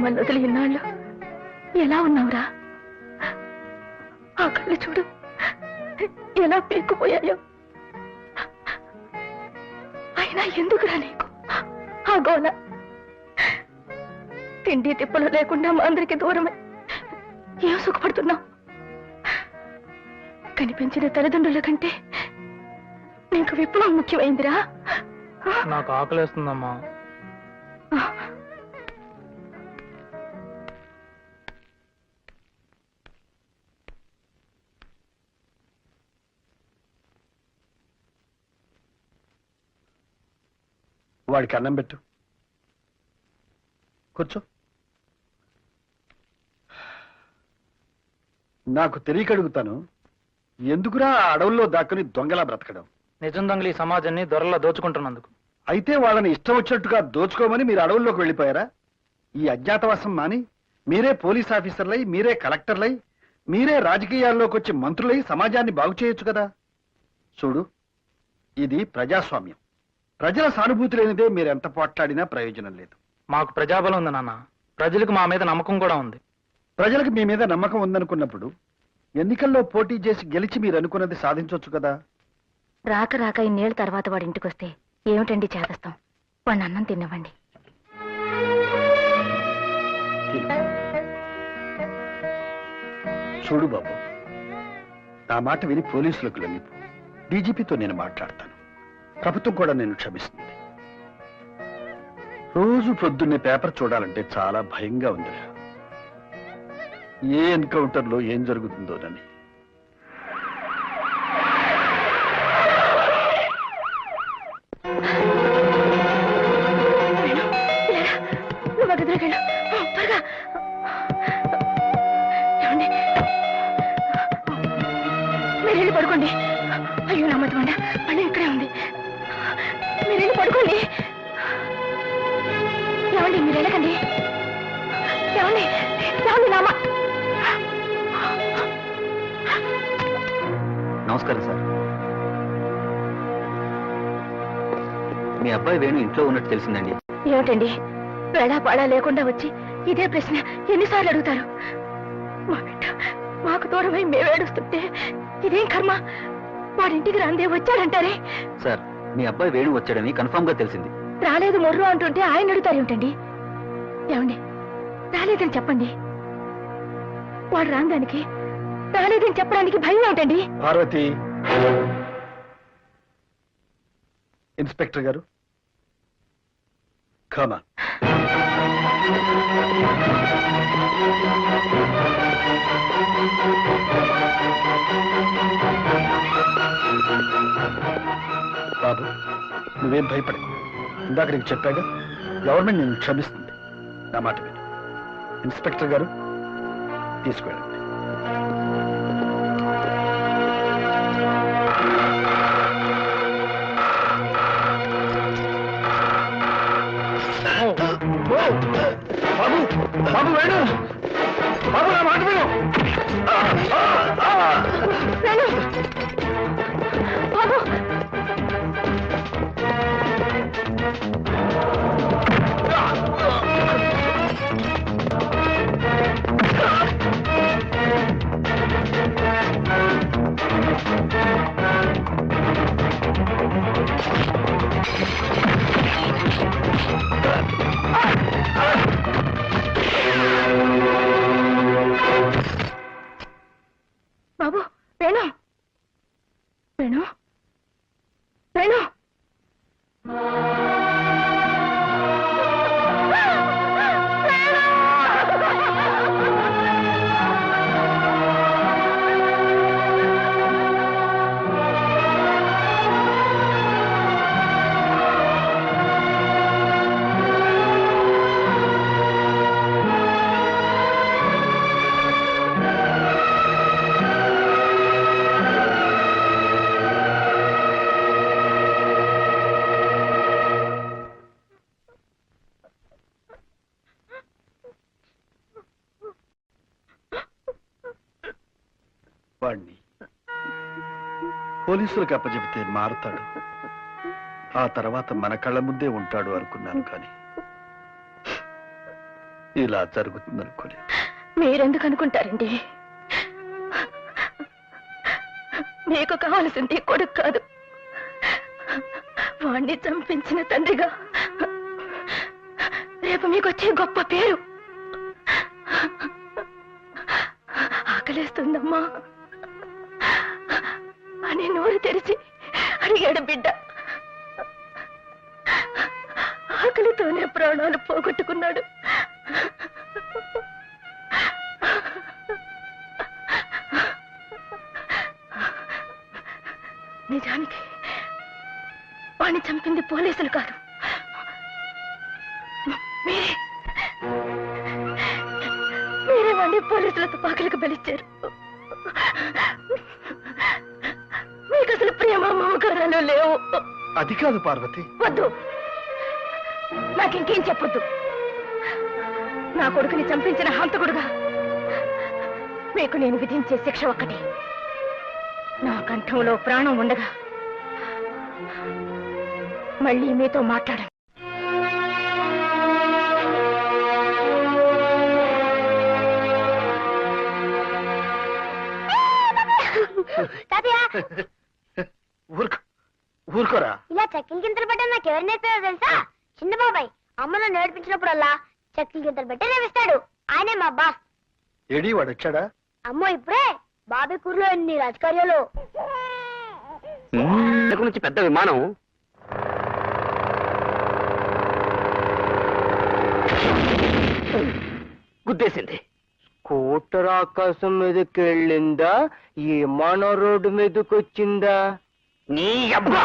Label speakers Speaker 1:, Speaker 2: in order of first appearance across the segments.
Speaker 1: మమ్మల్ని వదిలి ఇన్నాళ్ళు ఎలా ఉన్నావురా? ఆ కళ్ళు చూడు ఎలా పీక్కుపోయాయో. అయినా ఎందుకురా నీకు ఆ గోల? తిండి తిప్పలు లేకుండా మా అందరికి దూరమై ఏం సుఖపడుతున్నావు? కనిపించిన తల్లిదండ్రుల కంటే నీకు విప్లవం ముఖ్యమైందిరా.
Speaker 2: నాకు ఆకలేస్తుందమ్మా.
Speaker 3: వాడికి అన్నం పెట్టు. కూర్చో. నాకు తెలియక అడుగుతాను, ఎందుకురా అడవుల్లో దాక్కుని దొంగలా బ్రతకడం?
Speaker 2: నిజం దొంగలు ఈ సమాజాన్ని దొరలా దోచుకుంటున్నందుకు.
Speaker 3: అయితే వాళ్ళని ఇష్టం వచ్చినట్టుగా దోచుకోమని మీరు అడవుల్లోకి వెళ్ళిపోయారా? ఈ అజ్ఞాతవాసం మాని మీరే పోలీస్ ఆఫీసర్లై, మీరే కలెక్టర్లై, మీరే రాజకీయాల్లోకి వచ్చి మంత్రులై సమాజాన్ని బాగు చేయొచ్చు కదా. చూడు, ఇది ప్రజాస్వామ్యం. ప్రజల సానుభూతి లేనిదే మీరెంత పోట్లాడినా ప్రయోజనం లేదు.
Speaker 2: మాకు ప్రజాబలం ఉంది నాన్న. ప్రజలకు మా మీద నమ్మకం కూడా ఉంది.
Speaker 3: ప్రజలకు మీ మీద నమ్మకం ఉందనుకున్నప్పుడు ఎన్నికల్లో పోటీ చేసి గెలిచి మీరు అనుకున్నది సాధించవచ్చు కదా.
Speaker 1: రాక రాక ఇన్నేళ్ళ తర్వాత వాడి ఇంటికి వస్తే ఏమిటండి చేదస్తాం? వాడిని అన్నం తినవ్వండి.
Speaker 3: చూడు బాబు, నా మాట విని పోలీసులకు లొంగిపో. డీజీపీతో నేను మాట్లాడతాను. ప్రభుత్వం కూడా నేను క్షమిస్తుంది. రోజు పొద్దున్నే పేపర్ చూడాలంటే చాలా భయంగా ఉందిరా. ఏ ఎన్కౌంటర్లో ఏం జరుగుతుందోనని.
Speaker 1: మీరు వెళ్ళి పడుకోండి. అయ్యో నా మధ్య పని ఇక్కడే ఉంది. మీరు వెళ్ళి పడుకోండి. ఏమండి మీరు వెళ్ళకండి. ఏమండి ఏమండి నామ.
Speaker 4: నమస్కారం సార్. మీ అబ్బాయి వేణు ఇంట్లో ఉన్నట్టు తెలిసిందండి.
Speaker 1: ఏమిటండి వేళా పాడా లేకుండా వచ్చి ఇదే ప్రశ్న ఎన్నిసార్లు అడుగుతారు? మా బిడ్డ మాకు దూరమై మేమేడుస్తుంటే ఇదేం కర్మ? వాడింటికి రాందే వచ్చాడంటారే.
Speaker 4: సార్, మీ అబ్బాయి వేణు వచ్చాడని కన్ఫర్మ్ గా తెలిసింది.
Speaker 1: రాలేదు మొర్రు అంటుంటే ఆయన అడుగుతారు ఏమిటండి? ఏమండి రాలేదని చెప్పండి. వాడు రాందానికి రాలేదని చెప్పడానికి భయం ఏమిటండి?
Speaker 3: పార్వతి, ఇన్స్పెక్టర్ గారు కమా. బాబు, నువ్వేం భయపడకు. ఇందాక నీకు చెప్పాగా, గవర్నమెంట్ నేను క్షమిస్తుంది. నా మాట విను. ఇన్స్పెక్టర్ గారు తీసుకువెళ్ళండి. బాబు, బాబు వేణు, బాబు నా మాట విను.
Speaker 1: బాబు బాబు వేణు వేణు వేణు.
Speaker 3: వాణ్ణి పోలీసులకు అప్పచెబితే మారుతాడు, ఆ తర్వాత మన కళ్ళ ముందే ఉంటాడు అనుకున్నాను. కానీ ఇలా జరుగుతుందనుకోలేదు.
Speaker 1: మీరెందుకు అనుకుంటారండి? మీకు కావాల్సింది కొడుకు కాదు, వాణ్ణి చంపించిన తండ్రిగా రేపు మీకు వచ్చే గొప్ప పేరు. ఆకలేస్తుందమ్మా అని నోరు తెరిచి అడిగాడు బిడ్డ. ఆకలితోనే ప్రాణాలు పోగొట్టుకున్నాడు. నిజానికి వాణ్ణి చంపింది పోలీసులు కాదు, మీరే వాణ్ణి పోలీసుల తుపాకులకు బలిచ్చారు. మీకు అసలు ప్రేమ మమకారాలు లేవు.
Speaker 3: అది కాదు పార్వతి.
Speaker 1: వద్దు, నాకింకేం చెప్పొద్దు. నా కొడుకుని చంపించిన హంతకుడుగా మీకు నేను విధించే శిక్ష ఒక్కటి. నా కంఠంలో ప్రాణం ఉండగా మళ్ళీ మీతో మాట్లాడాను.
Speaker 3: ఊరుకోరా.
Speaker 5: ఇలా చక్కిల గింతలు పెట్టా నాకు ఎవరు నేర్పారో తెలుసా? చిన్న బాబాయ్ అమ్మను నేర్పించినప్పుడల్లా చక్కిల గింతలు పెట్టి నేర్పిస్తాడు. ఆయనే మా బాస్.
Speaker 3: ఏడి వాడు వచ్చాడా?
Speaker 5: అమ్మో ఇప్పుడే బాబాయ్ కూరలో ఎన్ని రాజకార్యాలు.
Speaker 4: నుంచి పెద్ద విమానం గుద్దేసింది.
Speaker 6: స్కూటర్ ఆకాశం మీదకి వెళ్ళిందా, విమానం రోడ్డు మీదకి వచ్చిందా?
Speaker 4: నీ అబ్బా!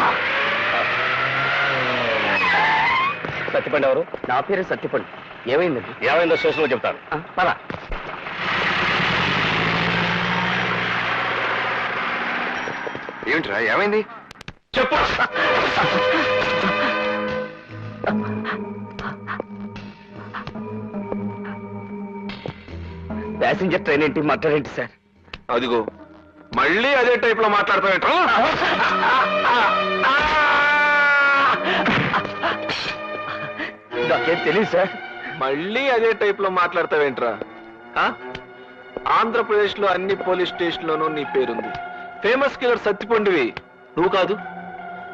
Speaker 4: సత్యపండి ఎవరు? నా పేరు సత్యపండి. ఏమైందండి? ఏమైందో స్టేషన్లో చెప్తాను. పద.
Speaker 3: ఏమిట్రా, ఏమైంది
Speaker 4: చెప్పు. ప్యాసింజర్ ట్రైన్ ఏంటి, మాట్లాడేంటి సార్?
Speaker 7: అదిగో మళ్ళీ అదే టైప్ లో మాట్లాడతావేంట్రా?
Speaker 4: నాకేం తెలియదు సార్.
Speaker 7: మళ్ళీ అదే టైప్ లో మాట్లాడతావేంట్రా? ఆంధ్రప్రదేశ్ లో అన్ని పోలీస్ స్టేషన్ లోనూ నీ పేరుంది. ఫేమస్ కిల్లర్ సత్తిపండివి నువ్వు కాదు.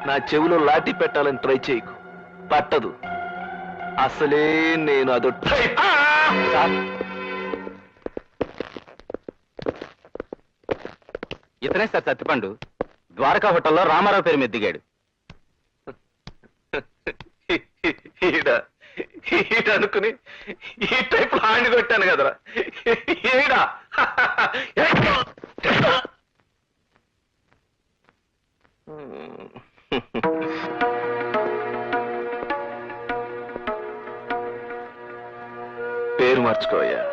Speaker 7: నా చెవిలో లాఠీ పెట్టాలని ట్రై చేయకు, పట్టదు. అసలే నేను అదో టైప్.
Speaker 4: ఇతనే సార్ సత్తిపండు. ద్వారకా హోటల్లో రామారావు పేరు మీద దిగాడు.
Speaker 7: ఈడ అనుకుని ఈ టైప్ లో హ్యాండ్ కొట్టాను కదరా. ఈడా పేరు మార్చుకోవయ్యా.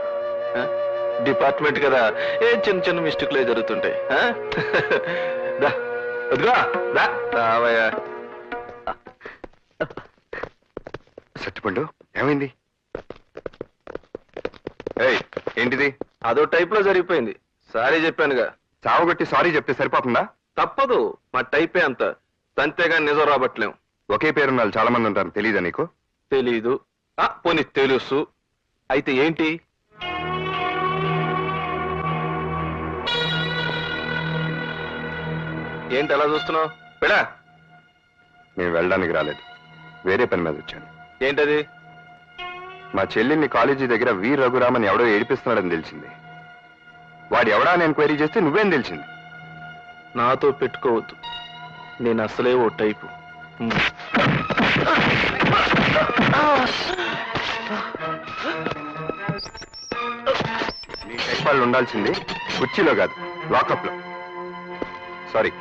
Speaker 7: డిపార్ట్మెంట్ కదా, ఏం చిన్న చిన్న మిస్టేక్లే జరుగుతుంటాయి. అదిగా రావయ్యా.
Speaker 3: సత్యపండు, ఏమైంది? ఏంటిది?
Speaker 7: అదో టైప్ లో జరిగిపోయింది. సారీ చెప్పానుగా.
Speaker 3: చావగొట్టి సారీ చెప్తే సరిపోతుందా?
Speaker 7: తప్పదు, మా టైపే అంత. తంతేగా నిజం రాబట్టలేం.
Speaker 3: ఒకే పేరున్న వాళ్ళు చాలా మంది ఉంటారు, తెలీదా నీకు?
Speaker 7: తెలీదు. పోనీ తెలుసు. అయితే ఏంటి? ఏంటి అలా చూస్తున్నావు? పెడా.
Speaker 3: నేను వెళ్ళడానికి రాలేదు, వేరే పని మీద వచ్చాను.
Speaker 7: ఏంటది?
Speaker 3: మా చెల్లిని కాలేజీ దగ్గర వి రఘురామన్ ఎవడో ఏడిపిస్తున్నాడని తెలిసింది. వాడు ఎవడా అని ఎంక్వైరీ చేస్తే నువ్వేం తెలిసింది?
Speaker 7: నాతో పెట్టుకోవద్దు, నేను అసలే ఓ టైపు.
Speaker 3: నీ టైప్ వాళ్ళు ఉండాల్సింది కుర్చీలో కాదు, లాకప్ లో. సారీ.